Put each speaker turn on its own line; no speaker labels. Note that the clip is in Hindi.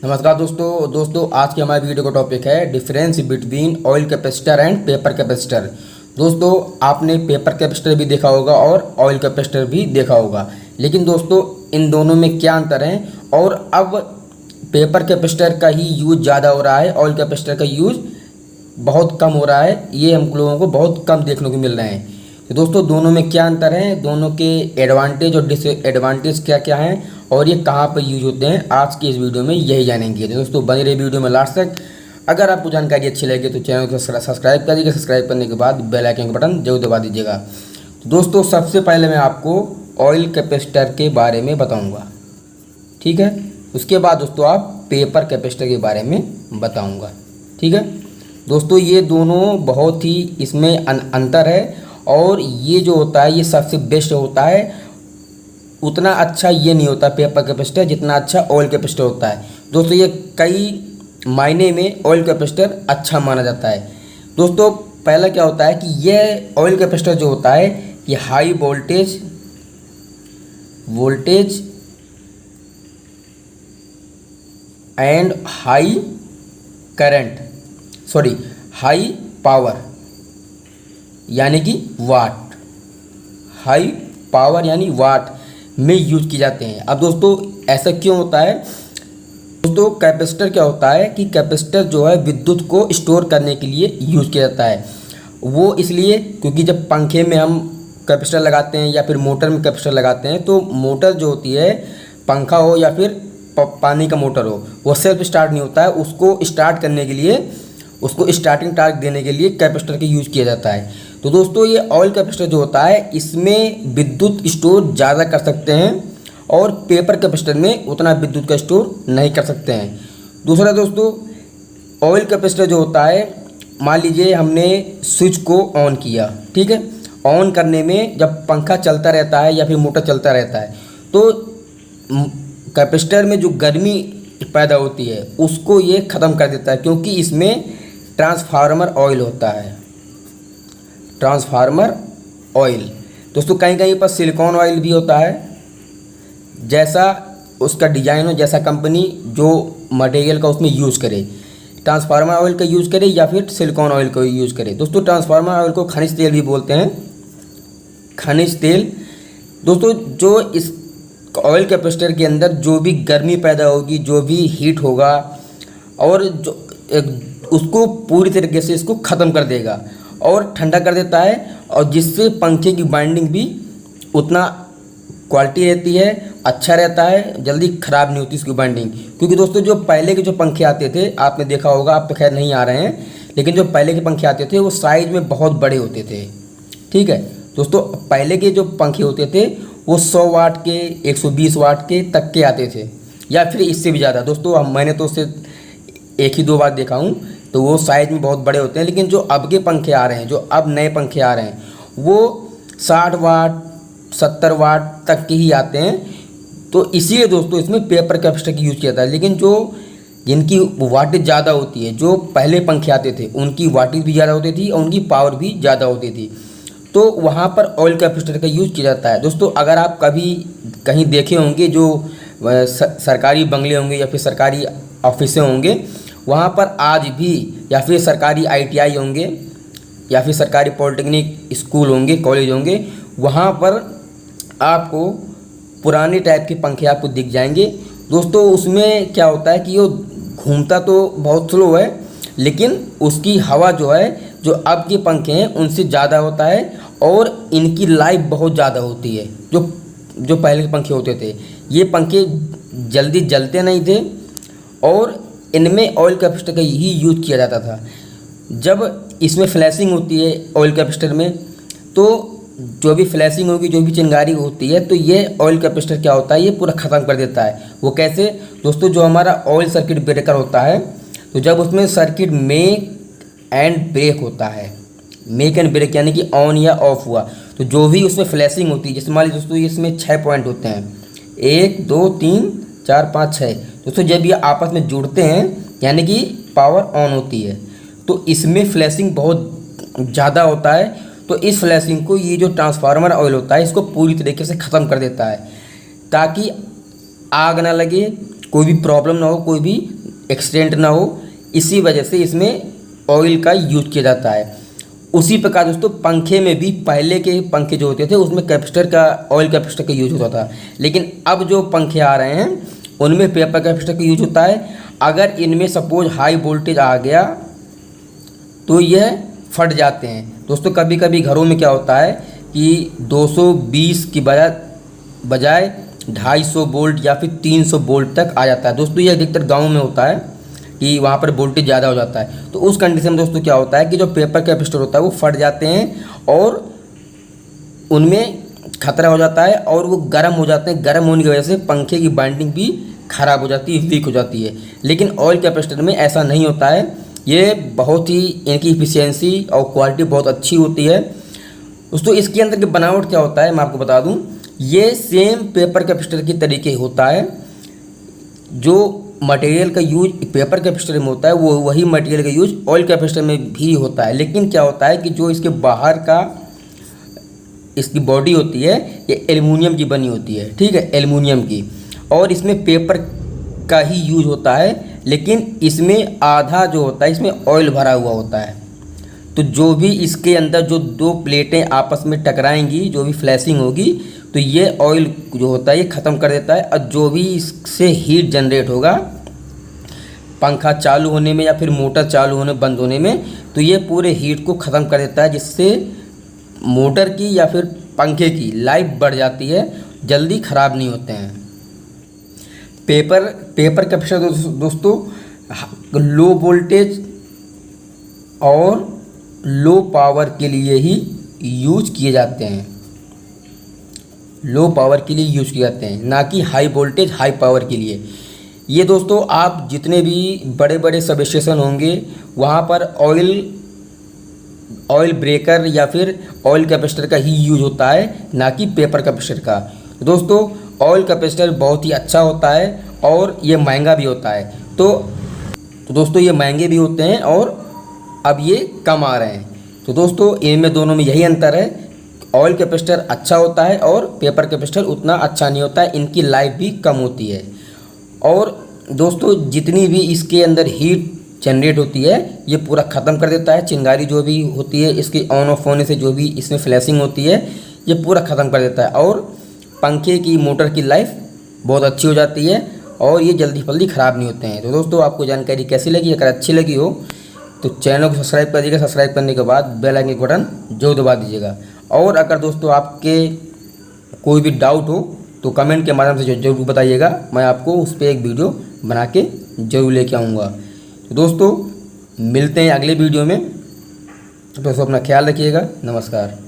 नमस्कार दोस्तों आज की हमारी वीडियो का टॉपिक है difference between oil capacitor and paper capacitor. दोस्तों आपने पेपर कैपेसिटर भी देखा होगा और ऑयल कैपेसिटर भी देखा होगा, लेकिन दोस्तों इन दोनों में क्या अंतर है और अब पेपर कैपेसिटर का ही यूज़ ज़्यादा हो रहा है, ऑयल कैपेसिटर का यूज़ बहुत कम हो रहा है, ये हम लोगों को बहुत कम देखने को मिल रहे हैं। तो दोस्तों दोनों में क्या अंतर है, दोनों के एडवांटेज और डिसएडवांटेज क्या क्या हैं और ये कहाँ पर यूज होते हैं, आज की इस वीडियो में यही जानेंगे। तो दोस्तों बने रहिए वीडियो में लास्ट तक। अगर आपको जानकारी अच्छी लगे तो चैनल को सब्सक्राइब कर दीजिए, सब्सक्राइब करने के बाद बेल आइकन का बटन जरूर दबा दीजिएगा। तो दोस्तों सबसे पहले मैं आपको ऑयल कैपेसिटर के बारे में बताऊँगा, ठीक है। उसके बाद दोस्तों आप पेपर कैपेसिटर के बारे में बताऊँगा, ठीक है। दोस्तों ये दोनों बहुत ही इसमें अंतर है और ये जो होता है ये सबसे बेस्ट होता है। उतना अच्छा ये नहीं होता पेपर कैपेसिटर जितना अच्छा ऑयल कैपेसिटर होता है। दोस्तों ये कई मायने में ऑयल कैपेसिटर अच्छा माना जाता है। दोस्तों पहला क्या होता है कि ये ऑयल कैपेसिटर जो होता है ये high voltage and high power यानी कि हाई पावर यानी वाट में यूज किए जाते हैं। अब दोस्तों ऐसा क्यों होता है? दोस्तों कैपेसिटर क्या होता है कि कैपेसिटर जो है विद्युत को स्टोर करने के लिए यूज़ किया जाता है। वो इसलिए क्योंकि जब पंखे में हम कैपेसिटर लगाते हैं या फिर मोटर में कैपेसिटर लगाते हैं तो मोटर जो होती है, पंखा हो या फिर पानी का मोटर हो, वो सेल्फ स्टार्ट नहीं होता है। उसको स्टार्ट करने के लिए, उसको स्टार्टिंग टार्क देने के लिए कैपेसिटर का यूज़ किया जाता है। तो दोस्तों ये ऑयल कैपेसिटर जो होता है इसमें विद्युत स्टोर ज़्यादा कर सकते हैं और पेपर कैपेसिटर में उतना विद्युत का स्टोर नहीं कर सकते हैं। दूसरा दोस्तों ऑयल कैपेसिटर जो होता है, मान लीजिए हमने स्विच को ऑन किया, ठीक है। ऑन करने में जब पंखा चलता रहता है या फिर मोटर चलता रहता है तो कैपेसिटर में जो गर्मी पैदा होती है उसको ये ख़त्म कर देता है, क्योंकि इसमें ट्रांसफार्मर ऑयल होता है। ट्रांसफार्मर ऑयल दोस्तों कहीं कहीं पर सिलिकॉन ऑयल भी होता है, जैसा उसका डिज़ाइन हो, जैसा कंपनी जो मटेरियल का उसमें यूज़ करे, ट्रांसफार्मर ऑयल का यूज़ करे या फिर सिलिकॉन ऑयल का यूज़ करे। दोस्तों ट्रांसफार्मर ऑयल को खनिज तेल भी बोलते हैं, खनिज तेल। दोस्तों जो इस ऑयल कैपेसिटर के अंदर जो भी गर्मी पैदा होगी, जो भी हीट होगा और जो उसको पूरी तरीके से इसको ख़त्म कर देगा और ठंडा कर देता है, और जिससे पंखे की बाइंडिंग भी उतना क्वालिटी रहती है, अच्छा रहता है, जल्दी ख़राब नहीं होती इसकी बाइंडिंग। क्योंकि दोस्तों जो पहले के जो पंखे आते थे आपने देखा होगा, आप तो खैर नहीं आ रहे हैं, लेकिन जो पहले के पंखे आते थे वो साइज़ में बहुत बड़े होते थे, ठीक है। दोस्तों पहले के जो पंखे होते थे वो 100 वाट के, 120 वाट के तक के आते थे या फिर इससे भी ज़्यादा। दोस्तों मैंने तो उससे एक ही दो बार देखा हूँ, तो वो साइज़ में बहुत बड़े होते हैं। लेकिन जो अब के पंखे आ रहे हैं, जो अब नए पंखे आ रहे हैं, वो 60 वाट 70 वाट तक के ही आते हैं। तो इसीलिए दोस्तों इसमें पेपर कैपेसिटर की यूज़ किया जाता है। लेकिन जो जिनकी वाटेज ज़्यादा होती है, जो पहले पंखे आते थे उनकी वाटेज भी ज़्यादा होती थी और उनकी पावर भी ज़्यादा होती थी, तो वहाँ पर ऑयल कैपेसिटर का यूज़ किया जाता है। दोस्तों अगर आप कभी कहीं देखे होंगे, जो सरकारी बंगले होंगे या फिर सरकारी ऑफिसें होंगे, वहाँ पर आज भी, या फिर सरकारी ITI होंगे या फिर सरकारी पॉलिटेक्निक स्कूल होंगे, कॉलेज होंगे, वहाँ पर आपको पुराने टाइप के पंखे आपको दिख जाएंगे। दोस्तों उसमें क्या होता है कि वो घूमता तो बहुत स्लो है, लेकिन उसकी हवा जो है, जो अब के पंखे हैं उनसे ज़्यादा होता है और इनकी लाइफ बहुत ज़्यादा होती है। जो पहले के पंखे होते थे, ये पंखे जल्दी जलते नहीं थे और इनमें ऑयल कैपेसिटर का ही यूज़ किया जाता था। जब इसमें फ्लैशिंग होती है ऑयल कैपेसिटर में, तो जो भी फ्लैशिंग होगी, जो भी चिंगारी होती है, तो ये ऑयल कैपेसिटर क्या होता है, ये पूरा ख़त्म कर देता है। वो कैसे? दोस्तों जो हमारा ऑयल सर्किट ब्रेकर होता है, तो जब उसमें सर्किट मेक एंड ब्रेक होता है, मेक एंड ब्रेक यानी कि ऑन या ऑफ हुआ, तो जो भी उसमें फ्लैशिंग होती है, जैसे मान लीजिए दोस्तों इसमें 6 पॉइंट होते हैं, 1 2 3 4 5 6। दोस्तों जब ये आपस में जुड़ते हैं यानी कि पावर ऑन होती है, तो इसमें फ्लैशिंग बहुत ज़्यादा होता है। तो इस फ्लैशिंग को ये जो ट्रांसफार्मर ऑयल होता है इसको पूरी तरीके से ख़त्म कर देता है, ताकि आग ना लगे, कोई भी प्रॉब्लम ना हो, कोई भी एक्सीडेंट ना हो, इसी वजह से इसमें ऑयल का यूज किया जाता है। उसी प्रकार दोस्तों पंखे में भी पहले के पंखे जो होते थे उसमें कैपेसिटर का, ऑयल कैपेसिटर का यूज होता था, लेकिन अब जो पंखे आ रहे हैं उनमें पेपर कैपेसिटर का यूज होता है। अगर इनमें सपोज हाई वोल्टेज आ गया तो यह फट जाते हैं दोस्तों। कभी कभी घरों में क्या होता है कि 220 की बजाय 250 वोल्ट या फिर 300 वोल्ट तक आ जाता है दोस्तों। ये अधिकतर गाँव में होता है कि वहाँ पर वोल्टेज ज़्यादा हो जाता है। तो उस कंडीशन में दोस्तों क्या होता है कि जो पेपर कैपेसिटर होता है वो फट जाते हैं और उनमें खतरा हो जाता है और वो गर्म हो जाते हैं। गर्म होने की वजह से पंखे की बाइंडिंग भी ख़राब हो जाती है, वीक हो जाती है। लेकिन ऑयल कैपेसिटर में ऐसा नहीं होता है। ये बहुत ही, इनकी इफिशियंसी और क्वालिटी बहुत अच्छी होती है दोस्तों। इसके अंदर की बनावट क्या होता है मैं आपको बता दूं, ये सेम पेपर कैपेसिटर की तरीके होता है। जो मटेरियल का यूज पेपर कैपेसिटर में होता है वो वही मटेरियल का यूज ऑयल कैपेसिटर में भी होता है। लेकिन क्या होता है कि जो इसके बाहर का इसकी बॉडी होती है ये एल्युमिनियम की बनी होती है, ठीक है, एल्युमिनियम की, और इसमें पेपर का ही यूज होता है। लेकिन इसमें आधा जो होता है इसमें ऑयल भरा हुआ होता है। तो जो भी इसके अंदर जो दो प्लेटें आपस में टकराएंगी, जो भी फ्लैशिंग होगी, तो ये ऑयल जो होता है ये ख़त्म कर देता है। और जो भी इससे हीट जनरेट होगा पंखा चालू होने में या फिर मोटर चालू होने बंद होने में, तो ये पूरे हीट को ख़त्म कर देता है, जिससे मोटर की या फिर पंखे की लाइफ बढ़ जाती है, जल्दी ख़राब नहीं होते हैं। पेपर कैपेसिटर दोस्तों लो वोल्टेज और लो पावर के लिए ही यूज किए जाते हैं। लो पावर के लिए यूज किए जाते हैं, ना कि हाई वोल्टेज हाई पावर के लिए। ये दोस्तों आप जितने भी बड़े बड़े सब स्टेशन होंगे वहाँ पर ऑयल ब्रेकर या फिर ऑयल कैपेसिटर का ही यूज होता है, ना कि पेपर कैपेसिटर का। दोस्तों ऑयल कैपेसिटर बहुत ही अच्छा होता है और ये महंगा भी होता है। तो दोस्तों ये महंगे भी होते हैं और अब ये कम आ रहे हैं। तो दोस्तों इनमें दोनों में यही अंतर है, ऑयल कैपेसिटर अच्छा होता है और पेपर कैपेसिटर उतना अच्छा नहीं होता है, इनकी लाइफ भी कम होती है। और दोस्तों जितनी भी इसके अंदर हीट जनरेट होती है ये पूरा ख़त्म कर देता है। चिंगारी जो भी होती है इसके ऑन ऑफ होने से जो भी इसमें फ्लैशिंग होती है ये पूरा ख़त्म कर देता है और पंखे की मोटर की लाइफ बहुत अच्छी हो जाती है और ये जल्दी ख़राब नहीं होते हैं। तो दोस्तों आपको जानकारी कैसी लगी? अगर अच्छी लगी हो तो चैनल को सब्सक्राइब कर दीजिएगा। सब्सक्राइब करने के बाद बेल आइकन बटन जरूर दबा दीजिएगा। और अगर दोस्तों आपके कोई भी डाउट हो तो कमेंट के माध्यम से जरूर बताइएगा, मैं आपको उस पर एक वीडियो बना के ज़रूर लेके आऊँगा। तो दोस्तों मिलते हैं अगले वीडियो में। दोस्तों अपना ख्याल रखिएगा। नमस्कार।